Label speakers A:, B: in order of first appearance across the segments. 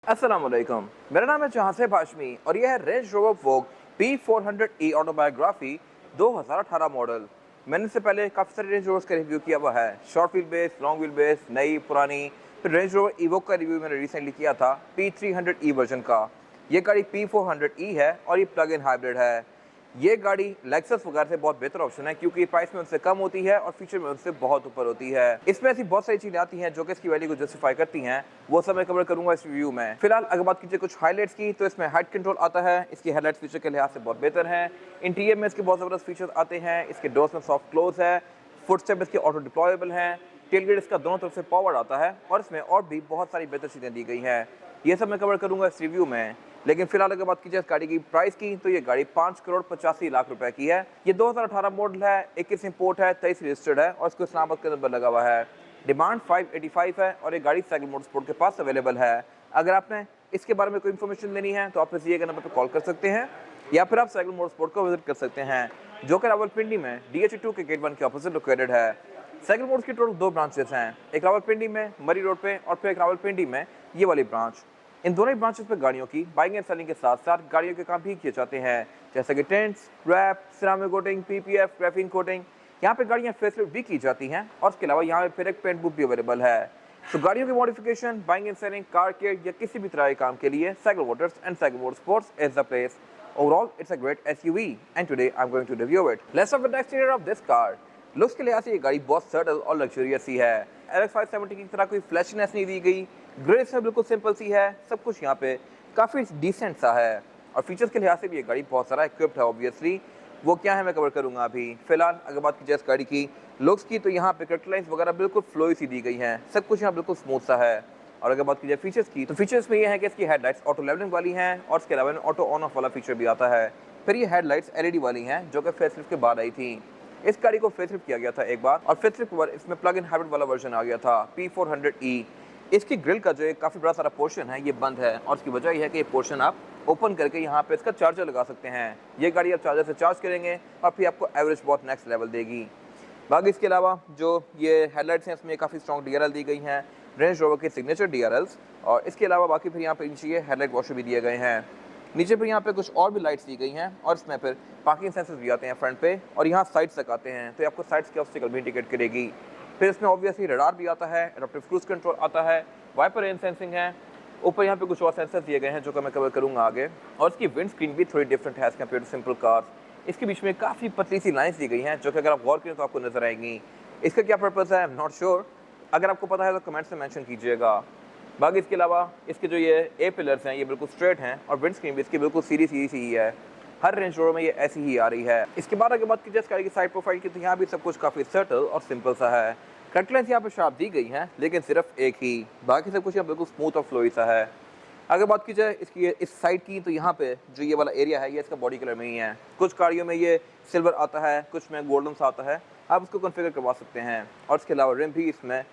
A: अस्सलाम वालेकुम, मेरा नाम है जहांसेब हाशमी और यह है रेंज रोवर वोग P400e ऑटोबायोग्राफी 2018 मॉडल। मैंने इससे पहले काफ़ी सारे रेंज रोवर्स का रिव्यू किया हुआ है, short wheel base, long wheel base, नई पुरानी। फिर रेंज रोवर इवोक का रिव्यू मैंने रिसेंटली किया था P300e वर्जन का। ये गाड़ी P400e है और ये प्लग इन हाइब्रिड है। ये गाड़ी लेक्सस वगैरह से बहुत बेहतर ऑप्शन है क्योंकि प्राइस में उनसे कम होती है और फीचर में उनसे बहुत ऊपर होती है। इसमें ऐसी बहुत सारी चीजें आती हैं जो कि इसकी वैल्यू को जस्टिफाई करती हैं, वो सब मैं कवर करूंगा इस रिव्यू में। फिलहाल अगर बात कीजिए कुछ हाईलाइट्स की, तो इसमें हाइट कंट्रोल आता है, इसकी हेडलाइट्स फीचर के लिहाज से बहुत बेहतर है। इंटीरियर में इसके बहुत जबरदस्त फीचर्स आते हैं, इसके डोर्स में सॉफ्ट क्लोज है, फुटस्टेप इसके ऑटो डिप्लॉयबल है, टेलगेट इसका दोनों तरफ से पावर आता है और इसमें और भी बहुत सारी बेहतर चीजें दी गई हैं। ये सब मैं कवर करूंगा इस रिव्यू में। लेकिन फिलहाल अगर बात की जाए इस गाड़ी की प्राइस की, तो ये गाड़ी 5,85,00,000 रुपए की है। ये 2018 मॉडल है, 21 इंपोर्ट है, 23 रजिस्टर्ड है और इसको इस्लामाबाद का नंबर लगा हुआ है। डिमांड 585 है और ये गाड़ी साइकिल मोटरस्पोर्ट के पास अवेलेबल है। अगर आपने इसके बारे में कोई इन्फॉर्मेशन लेनी है तो आप इस दिए नंबर पर कॉल कर सकते हैं या फिर आप साइकिल मोटरस्पोर्ट को विजिट कर सकते हैं, जो कि रावलपिंडी में DH2 के गेट 1 के ऑपोजिट लोकेटेड है। साइकिल मोटर्स की टोटल 2 ब्रांचेस हैं, एक रावलपिंडी में मरी रोड पे और फिर एक रावलपिंडी में ये वाली ब्रांच। इन दोनों ही ब्रांचेस पे गाड़ियों की बाइंग एंड सेलिंग के साथ साथ गाड़ियों के काम भी किए जाते हैं, जैसे कि tints, wrap, ceramic coating, PPF, graphene coating. यहाँ पे गाड़ियाँ फेसलिफ्ट भी की जाती हैं और इसके अलावा यहाँ पे फिर एक पेंट बुक भी अवेलेबल है। तो गाड़ियों की modification, buying and selling, car care या किसी भी तरह के काम के लिए cycle Motors and cycle motorsports is the place. Overall, it's a great SUV, and today I'm going to review it. Let's start with the exterior of this car. Looks के लिहाज से ये गाड़ी बहुत सटल और लग्जरियस सी है। LX 570 की तरह कोई फ्लैशीनेस नहीं दी गई, ग्रिल से बिल्कुल सिंपल सी है, सब कुछ यहाँ पे काफ़ी डिसेंट सा है। और फीचर्स के लिहाज से भी ये गाड़ी बहुत सारा इक्विप्ड है ऑब्वियसली। वो क्या है मैं कवर करूँगा अभी। फिलहाल अगर बात की जाए इस गाड़ी की लुक्स की, तो यहाँ पे कट लाइन्स वगैरह बिल्कुल फ्लोई सी दी गई हैं, सब कुछ यहाँ बिल्कुल स्मूथ सा है। और अगर बात की जाए फीचर्स की, तो फीचर्स में ये है कि इसकी हेडलाइट्स ऑटो लेवलिंग वाली हैं और इसके अलावा ऑटो ऑन ऑफ वाला फीचर भी आता है। फिर ये हेडलाइट्स LED वाली हैं जो कि फेसलिफ्ट के बाद आई थी। इस गाड़ी को फेसलिफ्ट किया गया था एक बार और फेसलिफ्ट पर इसमें प्लग इन हाइब्रिड वाला वर्जन आ गया था P400e। इसकी ग्रिल का जो काफ़ी बड़ा सारा पोर्शन है ये बंद है और इसकी वजह यह है कि ये पोर्शन आप ओपन करके यहाँ पे इसका चार्जर लगा सकते हैं। ये गाड़ी आप चार्जर से चार्ज करेंगे और फिर आपको एवरेज बहुत नेक्स्ट लेवल देगी। बाकी इसके अलावा जो ये हेडलाइट्स हैं इसमें काफ़ी स्ट्रॉन्ग DRL दी गई हैं, रेंज रोवर के सिग्नेचर DRLs। और इसके अलावा बाकी फिर यहाँ पे नीचे हेडलाइट वॉशर भी दिए गए हैं। नीचे पर यहाँ पे कुछ और भी लाइट्स दी गई हैं और इसमें फिर पार्किंग सेंसर्स भी आते हैं फ्रंट पे और यहाँ साइड्स तक आते हैं, तो आपको साइड्स के ऑब्स्टिकल भी इंडिकेट करेगी। फिर इसमें ऑब्वियसली रडार भी आता है, एडाप्टिव क्रूज कंट्रोल आता है, वाइपर रेन सेंसिंग है। ऊपर यहाँ पे कुछ और सेंसर्स दिए गए हैं जो कि मैं कवर करूँगा आगे। और इसकी विंड स्क्रीन भी थोड़ी डिफरेंट है as compared to simple cars. इसके बीच में काफ़ी पतली सी लाइन्स दी गई हैं जो कि अगर आप गौर करें तो आपको नजर आएंगी। इसका क्या पर्पज़ है आई एम नॉट श्योर, अगर आपको पता है तो कमेंट्स में मेंशन कीजिएगा। बाकी इसके अलावा इसके जो ये ए पिलर्स हैं ये बिल्कुल स्ट्रेट हैं और विंड स्क्रीन भी इसकी बिल्कुल सीधी ही है। हर रेंज रोवर में ये ऐसी ही आ रही है। इसके बाद अगर बात की जाए गाड़ी की साइड प्रोफाइल की, तो यहाँ भी सब कुछ काफ़ी सटल और सिंपल सा है। कट लाइन्स यहाँ पे शार्प दी गई हैं लेकिन सिर्फ एक ही, बाकी सब कुछ यहाँ बिल्कुल स्मूथ और फ्लोई सा है। अगर बात की जाए इसकी इस साइड की, तो यहाँ पे जो ये वाला एरिया है ये इसका बॉडी कलर में ही है। कुछ गाड़ियों में ये सिल्वर आता है, कुछ में गोल्डन सा आता है, आप इसको कॉन्फ़िगर करवा सकते हैं। और इसके अलावा रिम भी इसमें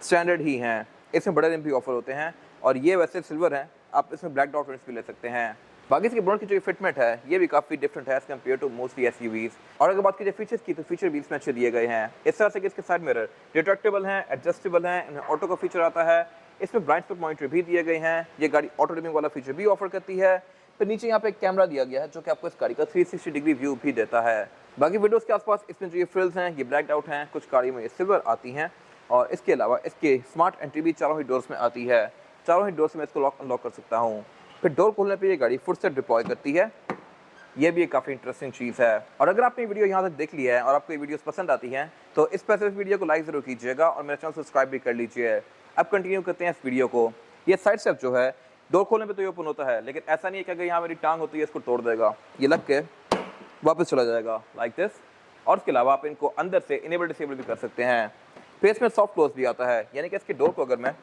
A: स्टैंडर्ड ही हैं, इसमें बड़े रिम भी ऑफर होते हैं और ये वैसे सिल्वर हैं, आप इसमें ब्लैक डॉट रिम्स भी ले सकते हैं। बाकी इसके बोनट की जो फिटमेंट है ये भी काफ़ी डिफरेंट है as compared to mostly SUVs। और अगर बात की जाए फीचर्स की, तो फीचर भी इसमें अच्छे दिए गए हैं। इस तरह से कि इसके साइड मिरर रिट्रैक्टेबल हैं, एडजस्टेबल हैं, इनमें ऑटो का फीचर आता है, इसमें ब्लाइंड स्पॉट मॉनिटर भी दिए गए हैं, ये गाड़ी ऑटो डिमिंग वाला फीचर भी ऑफर करती है। फिर नीचे यहाँ पे एक कैमरा दिया गया है जो कि आपको इस गाड़ी का 360 डिग्री व्यू भी देता है। बाकी विंडोज़ के आसपास इसमें जो ये फ्रिल्स हैं ये ब्लैक आउट हैं, कुछ गाड़ियों में ये सिल्वर आती हैं। और इसके अलावा इसके स्मार्ट एंट्री भी चारों ही डोर्स में आती है, चारों ही डोर से मैं इसको लॉक अनलॉक कर सकता हूँ। फिर डोर खोलने पे ये गाड़ी फुट से डिप्लॉय करती है, ये भी एक काफ़ी इंटरेस्टिंग चीज़ है। और अगर आपने वीडियो यहाँ तक देख लिया है और आपको ये वीडियोस पसंद आती हैं तो इस स्पेसिफिक वीडियो को लाइक ज़रूर कीजिएगा और मेरा चैनल सब्सक्राइब भी कर लीजिए। अब कंटिन्यू करते हैं इस वीडियो को। ये साइड स्टेप जो है डोर खोलने पे तो ये ओपन होता है, लेकिन ऐसा नहीं है कि अगर यहाँ मेरी टांग होती है इसको तोड़ देगा, ये लग के वापस चला जाएगा लाइक दिस। और इसके अलावा आप इनको अंदर से इनेबल डिसेबल भी कर सकते हैं। फिर इसमें सॉफ्ट क्लोज भी आता है, यानी कि इसके डोर को अगर मैं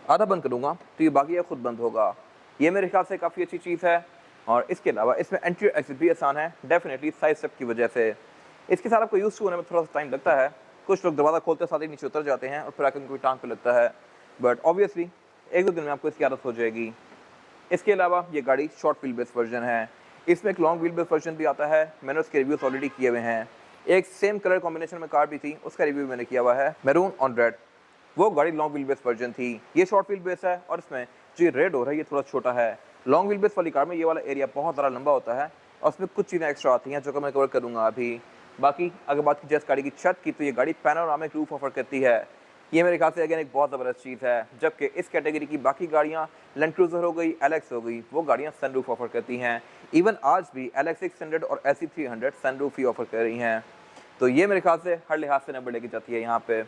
A: आधा बंद करूँगा तो ये बाकी खुद बंद होगा। ये मेरे ख्याल से काफ़ी अच्छी चीज़ है। और इसके अलावा इसमें एंट्री एग्जिट भी आसान है, डेफिनेटली साइड स्टेप की वजह से। इसके साथ आपको यूज़ होने में थोड़ा सा टाइम लगता है, कुछ लोग दरवाज़ा खोलते साथ ही नीचे उतर जाते हैं और फिर आकर उनको टांग पे लगता है, बट ऑब्वियसली एक दो दिन में आपको इसकी आदत हो जाएगी। इसके अलावा ये गाड़ी शॉर्ट व्हील बेस वर्जन है, इसमें एक लॉन्ग व्हील बेस वर्जन भी आता है, मैंने उसके रिव्यूज़ ऑलरेडी किए हुए हैं। एक सेम कलर कॉम्बिनेशन में कार भी थी, उसका रिव्यू मैंने किया हुआ है, मैरून ऑन रेड। वो गाड़ी लॉन्ग व्हील बेस वर्जन थी, ये शॉर्ट व्हील बेस है और इसमें जो ये रेड डोर है ये थोड़ा छोटा है। लॉन्ग व्हील बेस वाली कार में ये वाला एरिया बहुत ज़्यादा लंबा होता है और उसमें कुछ चीज़ें एक्स्ट्रा आती हैं जो कि मैं कवर करूँगा अभी। बाकी अगर बात की जाए इस गाड़ी की छत की, तो ये गाड़ी पैनोरामिक रूफ ऑफर करती है। ये मेरे ख्याल से अगेन एक बहुत ज़बरदस्त चीज़ है, जबकि इस कैटेगरी की बाकी गाड़ियाँ लैंड क्रूज़र हो गई, एलेक्स हो गई, वो गाड़ियाँ सनरूफ ऑफर करती हैं। इवन आज भी एलेक्स 600 और LC 300 सनरूफ ही ऑफर कर रही हैं। तो ये मेरे ख्याल से हर लिहाज से नंबर लेके जाती है यहाँ पे।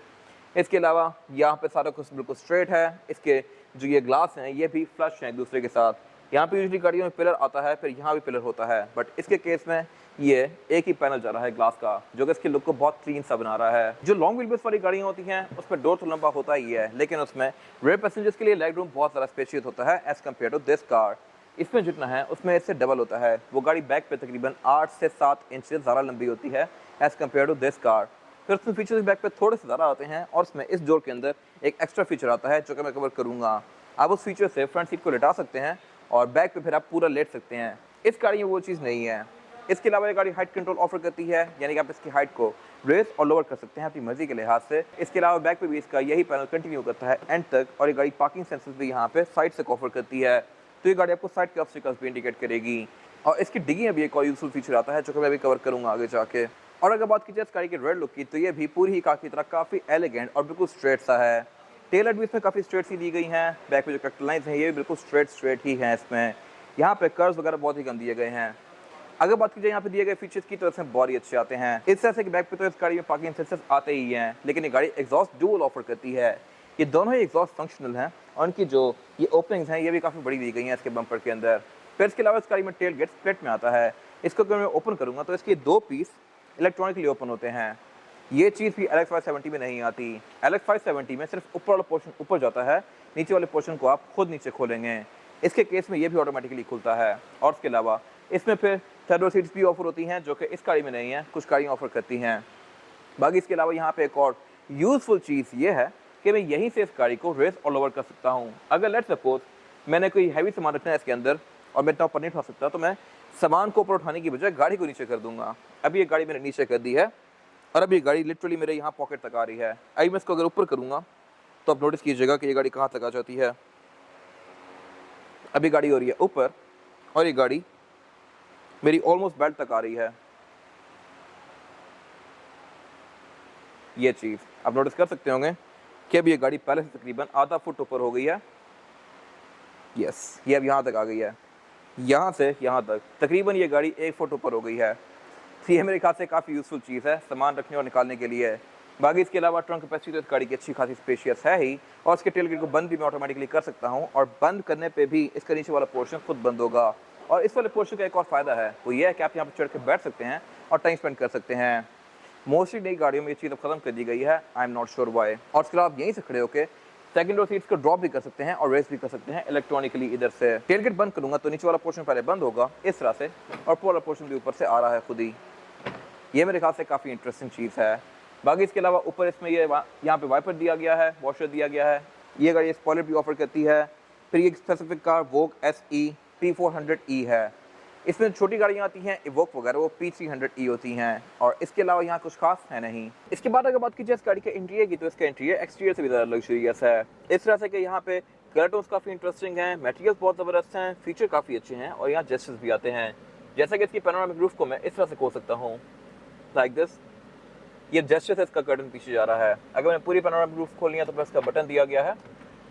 A: इसके अलावा यहाँ पे सारा कुछ बिल्कुल स्ट्रेट है। इसके जो ये ग्लास हैं ये भी फ्लश हैं एक दूसरे के साथ। यहाँ पे यूजली गाड़ियों में पिलर आता है, फिर यहाँ भी पिलर होता है, बट इसके केस में ये एक ही पैनल जा रहा है ग्लास का, जो कि इसके लुक को बहुत क्लीन सा बना रहा है। जो लॉन्ग व्हील बेस वाली गाड़ियाँ होती हैं उसमें डोर तो लंबा होता ही है, लेकिन उसमें रेयर पैसेंजर्स के लिए लेग रूम बहुत ज़्यादा स्पेशियस होता है as compared to this car. इसमें जितना है उसमें इससे डबल होता है। वो गाड़ी बैक पे तकरीबन 8 से 7 इंच से ज़्यादा लंबी होती है as compared to this car. फिर उसमें फीचर्स बैक पे थोड़े से ज़्यादा आते हैं और उसमें इस डोर के अंदर एक एक्स्ट्रा फीचर आता है जो कि मैं कवर करूँगा। आप उस फीचर से फ्रंट सीट को लेटा सकते हैं और बैक पे फिर आप पूरा लेट सकते हैं। इस गाड़ी में वो चीज़ नहीं है। इसके अलावा ये गाड़ी हाइट कंट्रोल ऑफर करती है, यानी कि आप इसकी हाइट को रेस और लोअर कर सकते हैं अपनी मर्जी के लिहाज से। इसके अलावा बैक पे भी इसका यही पैनल कंटिन्यू करता है एंड तक, और ये गाड़ी पार्किंग सेंसर्स भी यहाँ पे साइड से ऑफर करती है, तो ये गाड़ी आपको साइड के ऑब्स्टिकल्स भी इंडिकेट करेगी। और इसकी डिग्गी में भी एक और यूजफुल फीचर आता है जो कि मैं भी कवर करूँगा आगे जाके। और अगर बात की जाए इस गाड़ी के रेड लुक की, तो ये भी पूरी ही कार की तरह काफ़ी एलिगेंट और बिल्कुल स्ट्रेट सा है। टेल लाइट भी इसमें काफ़ी स्ट्रेट सी दी गई हैं। बैक में जो कट लाइन्स हैं ये भी बिल्कुल स्ट्रेट ही हैं। इसमें यहाँ पे कर्व्स वगैरह बहुत ही कम दिए गए हैं। अगर बात की जाए यहाँ पे दिए गए फीचर्स की, तो इसमें बहुत ही अच्छे आते हैं। इस तरह से कि बैक पे तो इस गाड़ी में पार्किंग सेंसर्स आते ही हैं, लेकिन ये गाड़ी एग्जॉस्ट डुअल ऑफर करती है। ये दोनों ही एग्जॉस्ट फंक्शनल हैं और उनकी जो ये ओपनिंग्स हैं ये भी काफ़ी बड़ी दी गई हैं इसके बम्पर के अंदर। फिर इसके अलावा इस गाड़ी में टेल गेट स्प्लिट में आता है। इसको अगर मैं ओपन करूँगा तो इसके 2 पीस इलेक्ट्रॉनिकली ओपन होते हैं। ये चीज़ भी LX 570 में नहीं आती। LX 570 में सिर्फ ऊपर वाला पोर्शन ऊपर जाता है, नीचे वाले पोर्शन को आप खुद नीचे खोलेंगे। इसके केस में ये भी ऑटोमेटिकली खुलता है। और इसके अलावा इसमें फिर थर्ड सीट्स भी ऑफर होती हैं जो कि इस गाड़ी में नहीं है, कुछ गाड़ियाँ ऑफर करती हैं। बाकी इसके अलावा यहाँ पे एक और यूज़फुल चीज़ ये है कि मैं यहीं से इस गाड़ी को रेस और लोअर कर सकता हूँ। अगर लेट्स सपोज मैंने कोई हैवी सामान रखना है इसके अंदर और मैं इतना ऊपर नहीं उठा सकता, तो मैं सामान को ऊपर उठाने की बजाय गाड़ी को नीचे कर दूंगा। अभी ये गाड़ी मैंने नीचे कर दी है और अभी ये गाड़ी लिटरली मेरे यहाँ पॉकेट तक आ रही है। अभी मैं इसको अगर ऊपर करूँगा तो आप नोटिस कीजिएगा कि ये गाड़ी कहाँ तक आ जाती है। अभी गाड़ी हो रही है ऊपर और ये गाड़ी मेरी ऑलमोस्ट बेल्ट तक आ रही है। ये चीज़ आप नोटिस कर सकते होंगे कि अभी ये गाड़ी पहले से तकरीबन आधा फुट ऊपर हो गई है। यस, ये अब यहाँ तक आ गई है। यहाँ से यहाँ तक तकरीबन ये गाड़ी 1 फुट ऊपर हो गई है। तो ये मेरे ख्याल से काफ़ी यूज़फुल चीज़ है सामान रखने और निकालने के लिए। बाकी इसके अलावा ट्रंक कैपेसिटी तो इस गाड़ी की अच्छी खासी स्पेशियस है ही, और इसके टेल गेट को बंद भी मैं ऑटोमेटिकली कर सकता हूँ, और बंद करने पे भी इसका नीचे वाला पोर्शन खुद बंद होगा। और इस वाले पोर्शन का एक और फ़ायदा है, वो ये है कि आप यहाँ पर चढ़ के बैठ सकते हैं और टाइम स्पेंड कर सकते हैं। मोस्टली नई गाड़ियों में ये चीज़ अब ख़त्म कर दी गई है, I am not sure why. और इसके अलावा आप यहीं से खड़े होकर सेकंड रो सीट्स को ड्रॉप भी कर सकते हैं और रेस भी कर सकते हैं इलेक्ट्रॉनिकली। इधर से टेल गेट बंद करूँगा तो नीचे वाला पोर्शन पहले बंद होगा इस तरह से, और ऊपर वाला पोर्शन भी ऊपर से आ रहा है खुद ही। ये मेरे ख्याल से काफ़ी इंटरेस्टिंग चीज़ है। बाकी इसके अलावा ऊपर इसमें ये यहाँ पे वाइपर दिया गया है, वॉशर दिया गया है। ये गाड़ी स्पॉइलर भी ऑफर करती है। फिर ये स्पेसिफिक कार वोक SE P400E है। इसमें छोटी गाड़ियाँ आती हैं इवोक वगैरह, वो P300E होती हैं, और इसके अलावा यहाँ कुछ खास है नहीं। इसके बाद अगर बात की जाए इस गाड़ी के इंटीरियर की, तो इसका इंटीरियर एक्सटीरियर से भी ज़्यादा लग्जरियस है। इस तरह से कि यहाँ पे कलर टोन्स काफ़ी इंटरेस्टिंग हैं, मटेरियल्स बहुत ज़बरदस्त हैं, फीचर काफ़ी अच्छे हैं, और यहाँ जेस्चर्स भी आते हैं। जैसा कि इसकी पैनोरामिक रूफ को मैं इस तरह से खोल सकता हूँ, लाइक दिस। ये जेस्चर से इसका कर्टन पीछे जा रहा है। अगर मैंने पूरी पैनोरामिक रूफ खोलनी है तो फिर इसका बटन दिया गया है,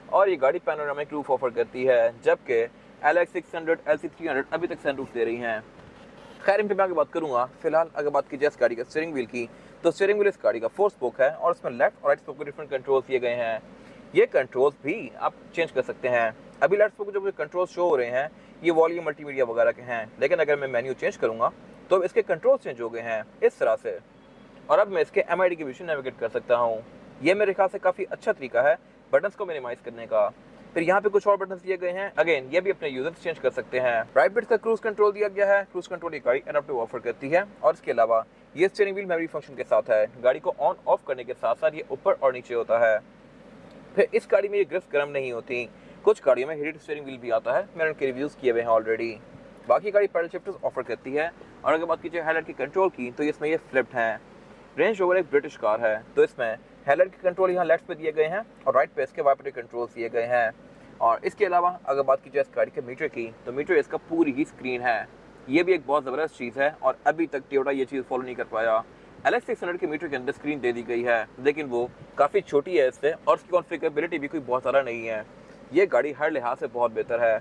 A: और ये गाड़ी पैनोरामिक रूफ ऑफर करती है, जबकि LX 600 LC 300 अभी तक सनरूफ दे रही हैं। खैर इन पे मैं आगे बात करूँगा। फिलहाल अगर बात की जाए इस गाड़ी का स्टीयरिंग व्हील की, तो स्टीयरिंग व्हील इस गाड़ी का 4 स्पोक है, और इसमें लेफ्ट और राइट स्पोक को डिफरेंट कंट्रोल्स दिए गए हैं। ये कंट्रोल्स भी आप चेंज कर सकते हैं। अभी लेफ्ट स्पोक जो मुझे कंट्रोल्स शो हो रहे हैं ये वॉल्यूम मल्टीमीडिया वगैरह के हैं, लेकिन अगर मैं मेन्यू चेंज करूँगा तो इसके कंट्रोल्स चेंज हो गए हैं इस तरह से, और अब मैं इसके MID के विषय नेविगेट कर सकता हूँ। ये मेरे ख्याल से काफ़ी अच्छा तरीका है बटन्स को मिनिमाइज करने का। फिर यहाँ पे कुछ और बटन्स दिए गए हैं, अगेन ये भी अपने यूजर्स चेंज कर सकते हैं। राइट बिट का क्रूज कंट्रोल दिया गया है, क्रूज कंट्रोल ये गाड़ी एडाप्टिव ऑफर करती है, और इसके अलावा ये स्टीयरिंग व्हील मेमोरी फंक्शन के साथ है। गाड़ी को ऑन ऑफ करने के साथ साथ ये ऊपर और नीचे होता है। फिर इस गाड़ी में ये ग्रिप्स गर्म नहीं होती। कुछ गाड़ियों में हीटेड स्टीयरिंग व्हील भी आता है, मैंने उनके रिव्यूज़ किए हुए हैं ऑलरेडी। बाकी गाड़ी पैडल शिफ्टर्स ऑफर करती है, और अगर बात कीजिए हेडलाइट की कंट्रोल की, तो इसमें ये फ्लिप्ड है। रेंज रोवर एक ब्रिटिश कार है, तो इसमें हेडलाइट के कंट्रोल यहाँ लेफ्ट पे दिए गए हैं और राइट पे इसके वाइपर कंट्रोल्स दिए गए हैं। और इसके अलावा अगर बात की जाए इस गाड़ी के मीटर की, तो मीटर इसका पूरी ही स्क्रीन है। ये भी एक बहुत ज़बरदस्त चीज़ है और अभी तक टोयोटा ये चीज़ फॉलो नहीं कर पाया। LX600 के मीटर के अंदर स्क्रीन दे दी गई है, लेकिन वो काफ़ी छोटी है इससे और उसकी कॉन्फ़िगरेबिलिटी भी कोई बहुत ज़्यादा नहीं है। ये गाड़ी हर लिहाज से बहुत बेहतर है।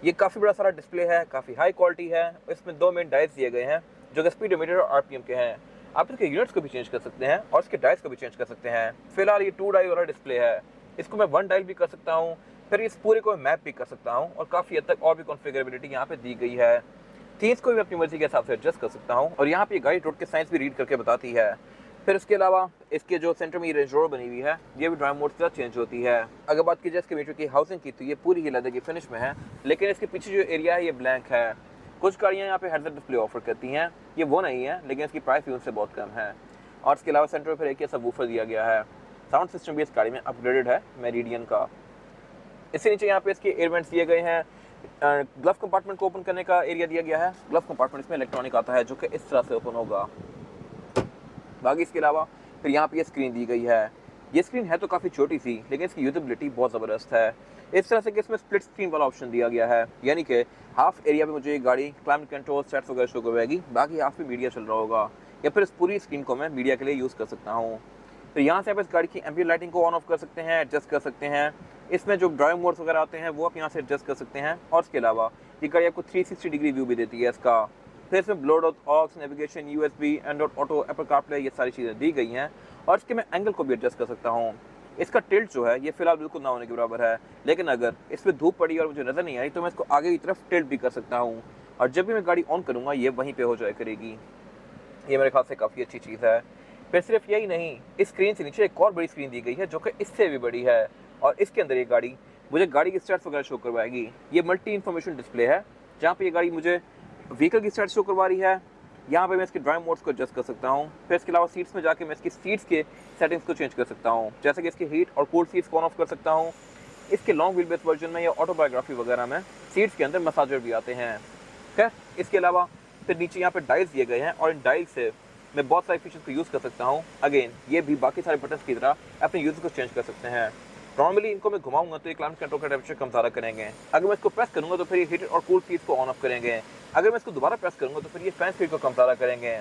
A: ये काफ़ी बड़ा सारा डिस्प्ले है, काफ़ी हाई क्वालिटी है। इसमें 2 मेन डायल्स दिए गए हैं जो कि स्पीडोमीटर और RPM के हैं। आप इसके यूनिट्स को भी चेंज कर सकते हैं और इसके डायल्स को भी चेंज कर सकते हैं। फिलहाल ये 2 डायल वाला डिस्प्ले है, इसको मैं 1 डायल भी कर सकता हूँ, फिर इस पूरे को मैप भी कर सकता हूँ और काफ़ी हद तक और भी कॉन्फ़िगरेबिलिटी यहाँ पे दी गई है। थीम्स को भी अपनी मर्जी के हिसाब से एडजस्ट कर सकता हूँ और यहाँ पे गाड़ी रोड के साइंस भी रीड करके बताती है। फिर इसके अलावा इसके जो सेंटर में रेंज रोवर बनी हुई है, ये भी ड्राइव मोड से चेंज होती है। अगर बात की जाए इसके मीटर की हाउसिंग की, तो ये पूरी ही लेदर की फिनिश में है, लेकिन इसके पीछे जो एरिया है ये ब्लैंक है। कुछ गाड़ियाँ यहाँ पे हेडअप डिस्प्ले ऑफर करती हैं, ये वो नहीं है, लेकिन इसकी प्राइस भी उनसे बहुत कम है। और इसके अलावा सेंटर में फिर एक सबवूफर दिया गया है। साउंड सिस्टम भी इस गाड़ी में अपग्रेडेड है मेरिडियन का। इससे नीचे यहाँ पे इसके एयर वेंट्स दिए गए हैं। ग्लव कंपार्टमेंट को ओपन करने का एरिया दिया गया है। ग्लव कंपार्टमेंट इसमें इलेक्ट्रॉनिक आता है जो कि इस तरह से ओपन होगा। बाकी इसके अलावा फिर यहाँ पे ये स्क्रीन दी गई है। ये स्क्रीन है तो काफ़ी छोटी सी, लेकिन इसकी यूजेबिलिटी बहुत ज़बरदस्त है। इस तरह से कि इसमें स्प्लिट स्क्रीन वाला ऑप्शन दिया गया है, यानी कि हाफ एरिया में मुझे ये गाड़ी क्लाइमेट कंट्रोल सेट्स वगैरह शो करवाएगी, बाकी हाफ में मीडिया चल रहा होगा, या फिर इस पूरी स्क्रीन को मैं मीडिया के लिए यूज़ कर सकता हूँ। तो यहाँ से आप इस गाड़ी की एम्बिएंट लाइटिंग को ऑन ऑफ कर सकते हैं, एडजस्ट कर सकते हैं। इसमें जो ड्राइव मोड्स वगैरह आते हैं वो आप यहाँ से एडजस्ट कर सकते हैं। और इसके अलावा ये गाड़ी आपको 360 डिग्री व्यू भी देती है इसका। फिर इसमें Bluetooth, aux, navigation, USB, Android Auto, Apple CarPlay, ये सारी चीज़ें दी गई हैं। और इसके मैं एंगल को भी एडजस्ट कर सकता हूँ। इसका टिल्ट जो है ये फिलहाल बिल्कुल ना होने के बराबर है, लेकिन अगर इस पर धूप पड़ी और मुझे नज़र नहीं आई तो मैं इसको आगे की तरफ टिल्ट भी कर सकता हूँ, और जब भी मैं गाड़ी ऑन करूँगा ये वहीं पे हो जाया करेगी। ये मेरे ख्याल से काफ़ी अच्छी चीज़ है। फिर सिर्फ यही नहीं, इस स्क्रीन से नीचे एक और बड़ी स्क्रीन दी गई है जो कि इससे भी बड़ी है, और इसके अंदर ये गाड़ी मुझे गाड़ी की स्टैट्स वगैरह शो करवाएगी। ये मल्टी इन्फॉर्मेशन डिस्प्ले है जहाँ पे ये गाड़ी मुझे व्हीकल की स्टैट्स शो करवा रही है। यहाँ पे मैं इसके ड्राइव मोड्स को एडजस्ट कर सकता हूँ। फिर इसके अलावा सीट्स में जाके मैं इसकी सीट्स के सेटिंग्स को चेंज कर सकता हूँ, जैसे कि इसके हीट और कोल्ड सीट्स को ऑन ऑफ कर सकता हूँ। इसके लॉन्ग व्हील बेस वर्जन में या ऑटोबायोग्राफी वगैरह में सीट्स के अंदर मसाजर भी आते हैं। खैर, इसके अलावा फिर नीचे यहाँ पे डायल्स दिए गए हैं और इन डायल से मैं बहुत सारे फीचर्स को यूज़ कर सकता हूँ। अगेन ये भी बाकी सारे बटन्स की तरह अपने यूज़र को चेंज कर सकते हैं। नॉर्मली इनको मैं घुमाऊंगा तो ये क्लाइमेट कंट्रोल का टेम्परेचर कम ज़्यादा करेंगे। अगर मैं इसको प्रेस करूँगा तो फिर ये हीटर और कूल सीट्स को ऑन ऑफ करेंगे। अगर मैं इसको दोबारा प्रेस करूँगा तो फिर ये फैन स्पीड को कम ज़्यादा करेंगे।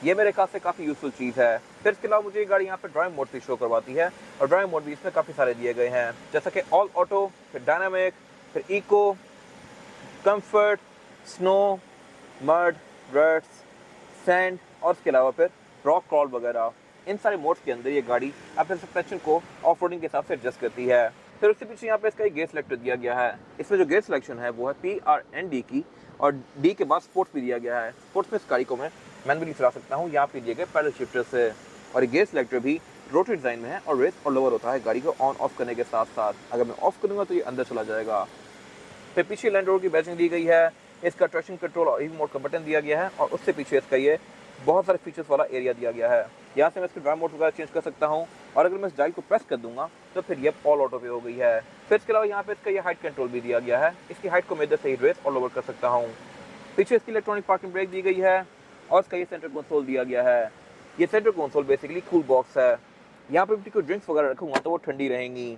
A: ये मेरे ख्याल से काफ़ी यूज़फुल चीज़ है। फिर इसके अलावा मुझे ये गाड़ी यहाँ पे ड्राइव मोड भी शो करवाती है, और ड्राइव मोड भी इसमें काफ़ी सारे दिए गए हैं, जैसा कि ऑल ऑटो, फिर डायनामिक, फिर eco, comfort, snow, mud, ruts, sand, और इसके अलावा फिर रॉक क्रॉल वगैरह। इन सारे मोड्स के अंदर ये गाड़ी अपने सस्पेंशन को ऑफ रोडिंग के हिसाब से एडजस्ट करती है। फिर उसके पीछे यहाँ पे इसका एक गेयर सिलेक्टर दिया गया है। इसमें जो गेयर सिलेक्शन है वो है PRND की, और D के बाद स्पोर्ट्स भी दिया गया है। स्पोर्ट्स में इस गाड़ी को मैं मैनुअली चला सकता हूँ यहाँ पे दिए गए पैडल शिफ्टर से, और ये गेयर सिलेक्टर भी रोटरी डिज़ाइन में है और रेस और लोअर होता है गाड़ी को ऑन ऑफ करने के साथ साथ। अगर मैं ऑफ करूँगा तो ये अंदर चला जाएगा। फिर पीछे लैंड रोवर की बैजिंग दी गई है। इसका ट्रैक्शन कंट्रोल और ईवी मोड का बटन दिया गया है, और उससे पीछे इसका ये बहुत सारे फीचर्स वाला एरिया दिया गया है। यहाँ से मैं इसके ड्राइव मोड वगैरह चेंज कर सकता हूँ, और अगर मैं इस डायल को प्रेस कर दूंगा तो फिर ये ऑल ऑटो पे हो गई है। फिर इसके अलावा यहाँ पे इसका ये हाइट कंट्रोल भी दिया गया है। इसकी हाइट को मैं इधर से ही रेस और लोअर कर सकता हूँ। पीछे इसकी इलेक्ट्रॉनिक पार्किंग ब्रेक दी गई है, और इसका ये सेंटर कंसोल दिया गया है। ये centre console basically cool box है। यहाँ पे कोई ड्रिंक्स वगैरह रखूँगा तो वो ठंडी रहेंगी।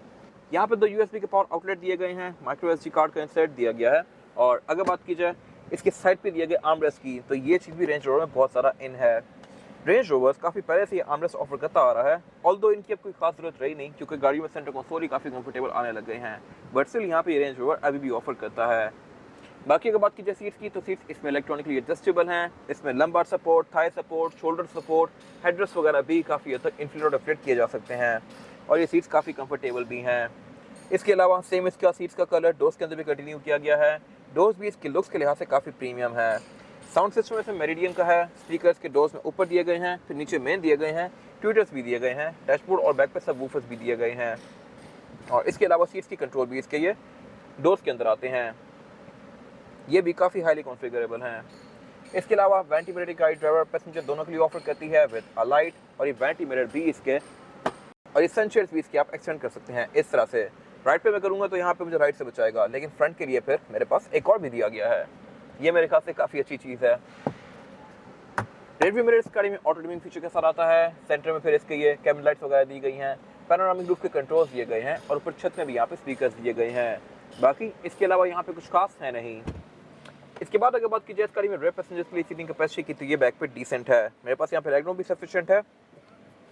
A: यहाँ पे 2 USB के पावर आउटलेट दिए गए हैं, माइक्रो SD कार्ड का इंसर्ट दिया गया है, और अगर बात की जाए इसके साइड पे दिए गए आर्मरेस्ट की, तो ये चीज़ भी रेंज रोवर में बहुत सारा इन है। रेंज रोवर्स काफ़ी पहले से ये आर्मरेस्ट ऑफर करता आ रहा है, ऑल्दो इनकी अब कोई खास जरूरत रही नहीं क्योंकि गाड़ियों में सेंटर कंसोल ही काफ़ी कंफर्टेबल आने लग गए हैं, बट स्टिल यहाँ पे ये रेंज रोवर अभी भी ऑफर करता है। बाकी अगर बात की जाए सीट्स की, तो सीट्स इसमें इलेक्ट्रॉनिकली एडजस्टेबल हैं। इसमें lumbar support, Thai support, shoulder support, headrest वगैरह भी काफ़ी हद तक इन्फ्लेट और डिफ्लेट किए जा सकते हैं, और ये सीट्स काफ़ी कंफर्टेबल भी हैं। इसके अलावा सेम इसका सीट्स का कलर डोर्स के अंदर भी कंटिन्यू किया गया है। डोर्स भी इसके लुक्स के लिहाज से काफ़ी प्रीमियम है। साउंड सिस्टम इसमें मेरिडियन का है। स्पीकर्स के डोर्स में ऊपर दिए गए हैं, फिर नीचे मेन दिए गए हैं, ट्विटर्स भी दिए गए हैं, डैशबोर्ड और बैक पे सबवूफर्स भी दिए गए हैं, और इसके अलावा सीट्स की कंट्रोल भी इसके ये डोर्स के अंदर आते हैं। ये भी काफ़ी हाईली कॉन्फ़िगरेबल हैं। इसके अलावा vanity mirror guide driver passenger दोनों के लिए ऑफर करती है विद अ लाइट, और ये वैनिटी मिरर भी इसके और ये सनशेड्स भी इसके आप एक्सटेंड कर सकते हैं इस तरह से। राइट पे मैं करूँगा तो यहाँ पे मुझे राइट से बचाएगा, लेकिन फ्रंट के लिए फिर मेरे पास एक और भी दिया गया है। ये मेरे ख्याल से काफ़ी अच्छी चीज़ है। रेडमी मिरर इस गाड़ी में ऑटो डिमिंग फीचर के साथ आता है। सेंटर में फिर इसके ये कैमरा लाइट्स वगैरह दी गई हैं, पैनोरामिक रूफ के कंट्रोल्स दिए गए हैं, और ऊपर छत में भी यहाँ पे स्पीकर्स दिए गए हैं। बाकी इसके अलावा यहाँ पे कुछ खास है नहीं। इसके बाद अगर बात की जाए इस गाड़ी में रेयर पैसेंजर्स के लिए सीटिंग कैपेसिटी की, तो ये बैक पे डिसेंट है। मेरे पास यहाँ पे लेग रूम भी सफिशिएंट है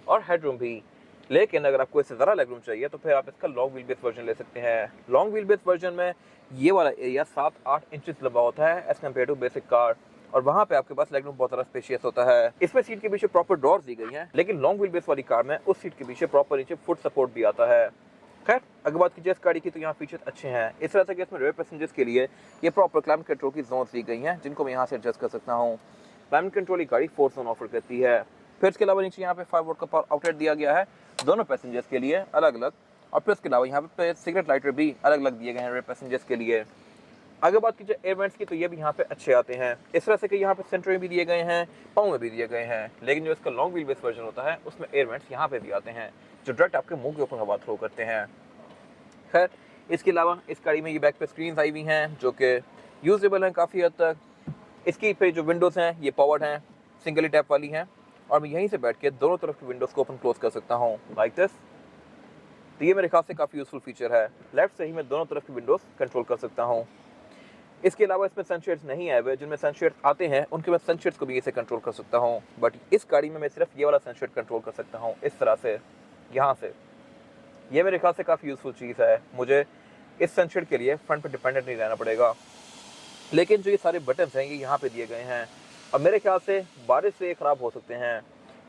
A: और हेड रूम भी। लेकिन अगर आपको इससे ज़्यादा लेग रूम चाहिए तो फिर आप इसका लॉन्ग व्हील बेस वर्जन ले सकते हैं। लॉन्ग व्हील बेस वर्जन में ये वाला एरिया 7-8 इंचेस लंबा होता है as compared to basic car, और वहाँ पे आपके पास लेग रूम बहुत ज़्यादा स्पेशियस होता है। इसमें सीट के पीछे प्रॉपर डोर्स दी गई हैं, लेकिन लॉन्ग व्हील बेस वाली कार में उस सीट के पीछे प्रॉपर नीचे फुट सपोर्ट भी आता है। खैर अगर बात की जाए इस गाड़ी की, तो यहाँ फीचर्स अच्छे हैं। इस तरह से कि इसमें रेयर पैसेंजर्स के लिए ये प्रॉपर क्लाइमेट कंट्रोल की जोन दी गई हैं, जिनको मैं यहाँ से एडजस्ट कर सकता हूँ। क्लाइमेट कंट्रोल की गाड़ी 4 जोन ऑफर करती है। फिर इसके अलावा नीचे यहाँ पे 5 वोल्ट का पावर आउटलेट दिया गया है दोनों पैसेंजर्स के लिए अलग अलग, और फिर इसके अलावा यहाँ पे सिगरेट लाइटर भी अलग अलग दिए गए हैं रेयर पैसेंजर्स के लिए। अगर बात की जाए एयर वेंट्स की, तो ये भी यहाँ पे अच्छे आते हैं। इस तरह से कि यहाँ पे सेंटर में भी दिए गए हैं, पाँव में भी दिए गए हैं, लेकिन जो इसका लॉन्ग व्हील बेस वर्जन होता है उसमें एयर वेंट्स यहाँ पे भी आते हैं, जो डायरेक्ट आपके मुंह के ऊपर हवा थ्रो करते हैं। खैर इसके अलावा इस गाड़ी में ये बैक पे स्क्रीन आई हुई हैं जो कि यूजेबल हैं काफ़ी हद तक। इसकी पे जो विंडोज़ हैं ये पावर्ड हैं, सिंगली टैप वाली हैं, और मैं यहीं से बैठ के दोनों तरफ की विंडोज़ को ओपन क्लोज कर सकता हूँ लाइक दिस। तो ये मेरे ख्याल से काफ़ी यूज़फुल फीचर है। लेफ्ट से ही मैं दोनों तरफ की विंडोज़ कंट्रोल कर सकता हूँ। इसके अलावा इसमें सनशेड्स नहीं आए हुए, जिनमें सनशेड्स आते हैं उनके मैं सनशेड्स को भी इसे कंट्रोल कर सकता हूँ, बट इस गाड़ी में मैं सिर्फ ये वाला सनशेड कंट्रोल कर सकता हूँ इस तरह से, यहाँ से। ये मेरे ख्याल से काफ़ी यूज़फुल चीज़ है, मुझे इस सनशेड के लिए फ्रंट पर डिपेंडेंट नहीं रहना पड़ेगा। लेकिन जो ये सारे बटन्स हैं ये यहाँ पे दिए गए हैं, और मेरे ख्याल से बारिश से ख़राब हो सकते हैं।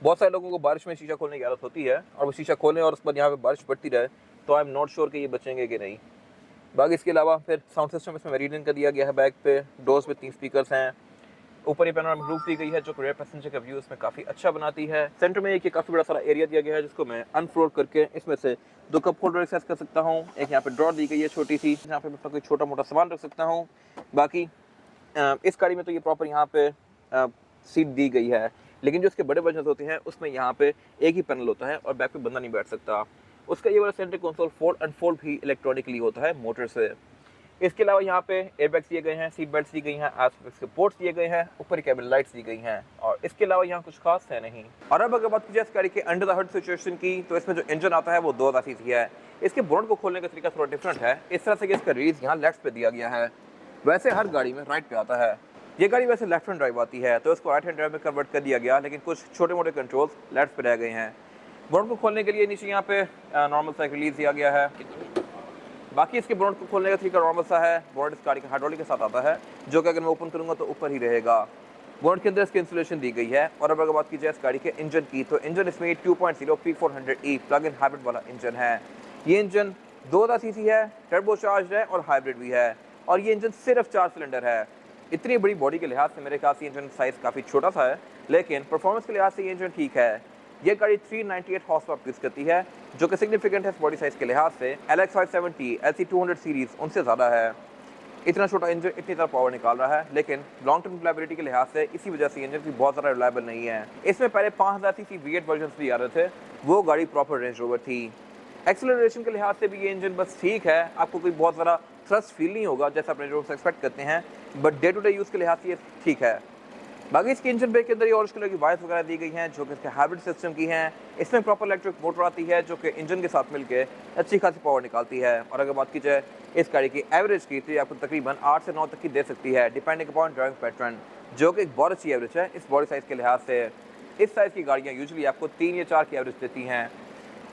A: बहुत सारे लोगों को बारिश में शीशा खोलने की आदत होती है, और वो शीशा खोलें और उस पर यहाँ पे बारिश पड़ती रहे, तो आई एम नॉट श्योर कि ये बचेंगे कि नहीं। बाकी इसके अलावा फिर साउंड सिस्टम इसमें मेरिडियन का दिया गया है बैक पे, डोर्स पे 3 स्पीकर्स हैं, ऊपर ये पैनोरामिक रूफ दी गई है जो रेयर पैसेंजर का व्यू इसमें काफ़ी अच्छा बनाती है। सेंटर में एक काफ़ी बड़ा सारा एरिया दिया गया है जिसको मैं अनफ्लोर करके इसमें से 2 कप होल्डर एक्सेस कर सकता हूँ। एक यहाँ पे ड्रॉर दी गई है छोटी सी, यहाँ पे मैं अपना कोई छोटा मोटा सामान रख सकता हूँ। बाकी इस गाड़ी में तो ये प्रॉपर यहाँ पे सीट दी गई है, लेकिन जो इसके बड़े वर्जन होते हैं उसमें यहाँ पे एक ही पैनल होता है और बैक पे बंदा नहीं बैठ सकता। उसका ये वाला सेंटर कंसोल फोल्ड अनफोल्ड भी इलेक्ट्रॉनिकली होता है मोटर से। इसके अलावा यहाँ पे एयरबैग्स दिए गए हैं, सीट बेल्ट्स दी गई हैं, आसपास के पोर्ट्स दिए गए हैं, ऊपर कैबिन लाइट्स दी गई हैं, और इसके अलावा यहाँ कुछ खास है नहीं। और अब अगर बात की जाए इस गाड़ी के अंडर द हड सिचुएशन की, तो इसमें जो इंजन आता है वो 2000 सीसी है। इसके बोनट को खोलने का तरीका थोड़ा डिफरेंट है, इस तरह से कि इसका रिलीज यहाँ लेफ्ट पे दिया गया है, वैसे हर गाड़ी में राइट पे आता है। ये गाड़ी वैसे लेफ्ट हैंड ड्राइव आती है, तो इसको राइट हैंड ड्राइव में कन्वर्ट कर दिया गया, लेकिन कुछ छोटे मोटे कंट्रोल्स लेफ्ट पे रह गए हैं। बोनट को खोलने के लिए नीचे यहाँ पे नॉर्मल सा रिलीज दिया गया है। बाकी इसके बोनट को खोलने का तरीका नॉर्मल सा है। बोनट इस गाड़ी के हाइड्रोलिक के साथ आता है, जो कि अगर मैं ओपन करूंगा तो ऊपर ही रहेगा। बोनट के अंदर इसकी इंसुलेशन दी गई है। और अब अगर बात की जाए इस गाड़ी के इंजन की, तो इंजन इसमें 2.0 P400E प्लग इन हाइब्रिड वाला इंजन है। ये इंजन 2000 सीसी है, टर्बोचार्ज है और हाइब्रिड भी है, और ये इंजन सिर्फ 4 सिलेंडर है। इतनी बड़ी बॉडी के लिहाज से मेरे ख्याल से इंजन साइज़ काफ़ी छोटा सा है, लेकिन परफॉर्मेंस के लिहाज से ये इंजन ठीक है। ये गाड़ी 398 हॉर्स पावर प्रोड्यूस करती है, जो कि सिग्निफिकेंट है इस बॉडी साइज़ के लिहाज से। LX570 LC200 सीरीज़ उनसे ज़्यादा है। इतना छोटा इंजन इतनी ज़्यादा पावर निकाल रहा है, लेकिन लॉन्ग टर्म रिलायबिलिटी के लिहाज से इसी वजह से इंजन भी बहुत ज़्यादा रिलायबल नहीं है। इसमें पहले 5000 सीसी V8 वर्जन भी आ रहे थे, वो गाड़ी प्रॉपर रेंज रोवर थी। एक्सेलरेशन के लिहाज से भी ये इंजन बस ठीक है, आपको कोई बहुत ज़्यादा थ्रस्ट फील नहीं होगा जैसा अपने रोवर से एक्सपेक्ट करते हैं, but day to day use के लिहाज से ये ठीक है। बाकी इसके इंजन ब्रेक के अंदर ये ऑरेंज कलर की वायर्स वगैरह दी गई हैं, जो कि इसके हाइब्रिड सिस्टम की हैं। इसमें प्रॉपर इलेक्ट्रिक मोटर आती है, जो कि इंजन के साथ मिलकर अच्छी खासी पावर निकालती है। और अगर बात की जाए इस गाड़ी की एवरेज की, तो ये आपको तकरीबन 8 से 9 तक की दे सकती है, डिपेंडिंग अपॉन ड्राइविंग पैटर्न, जो कि एक बहुत अच्छी एवरेज है इस बॉडी साइज़ के लिहाज से। इस साइज़ की गाड़ियाँ यूजुअली आपको 3 या 4 की एवरेज देती हैं,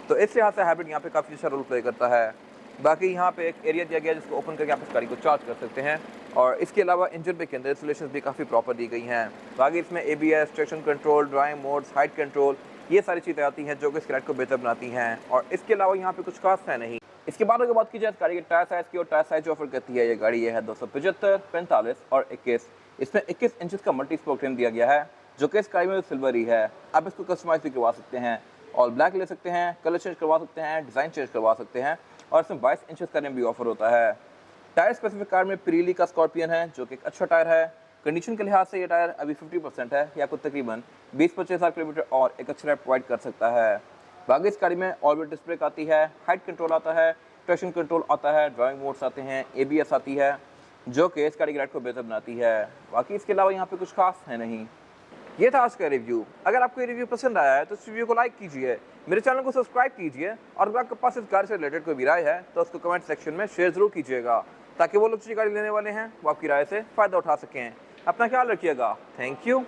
A: तो इस लिहाज से हाइब्रिड यहाँ पे काफ़ी अच्छा रोल प्ले करता है। बाकी यहाँ पे एक एरिया दिया गया है जिसको ओपन करके आप इस गाड़ी को चार्ज कर सकते हैं, और इसके अलावा इंजन पे के अंदर इंसुलेशन भी काफ़ी प्रॉपर दी गई हैं। बाकी इसमें ABS, traction control, driving modes, height control, ये सारी चीज़ें आती हैं जो कि इस राइड को बेहतर बनाती हैं, और इसके अलावा यहाँ पे कुछ खास है नहीं। इसके बाद अगर बात की जाए गाड़ी के टायर साइज़ की, और टायर साइज ऑफर करती है ये गाड़ी, ये है 275, 45 और 21। इसमें 21 इंचज़ का मल्टी स्पोक रिम दिया गया है, जो कि इस गाड़ी में सिल्वर ही है। आप इसको कस्टमाइज भी करवा सकते हैं, ऑल ब्लैक ले सकते हैं, कलर चेंज करवा सकते हैं, डिज़ाइन चेंज करवा सकते हैं, और इसमें 22 इंचज़ का रिम भी ऑफर होता है। टायर स्पेसिफिक कार में पिरीली का स्कॉर्पियन है, जो कि एक अच्छा टायर है। कंडीशन के लिहाज से ये टायर अभी 50% है, या आपको तकरीबन 20-25 हज़ार किलोमीटर और एक अच्छा राइड प्रोवाइड कर सकता है। बाकी इस गाड़ी में ऑल व्हील डिस्क ब्रेक आती है, हाइट कंट्रोल आता है, ट्रैक्शन कंट्रोल आता है, ड्राइविंग मोड्स आते हैं, ABS आती है, जो कि इस गाड़ी की राइड को बेहतर बनाती है। बाकी इसके अलावा यहाँ पे कुछ खास है नहीं। ये था आज का रिव्यू। अगर आपको ये रिव्यू पसंद आया है तो इस रिव्यू को लाइक कीजिए, मेरे चैनल को सब्सक्राइब कीजिए और अगर आपके पास इस गाड़ी से रिलेटेड कोई भी राय है तो उसको कमेंट सेक्शन में शेयर जरूर कीजिएगा, ताकि वो लोग जो गाड़ी लेने वाले हैं वो आपकी राय से फ़ायदा उठा सकें। अपना ख्याल रखिएगा। Thank you.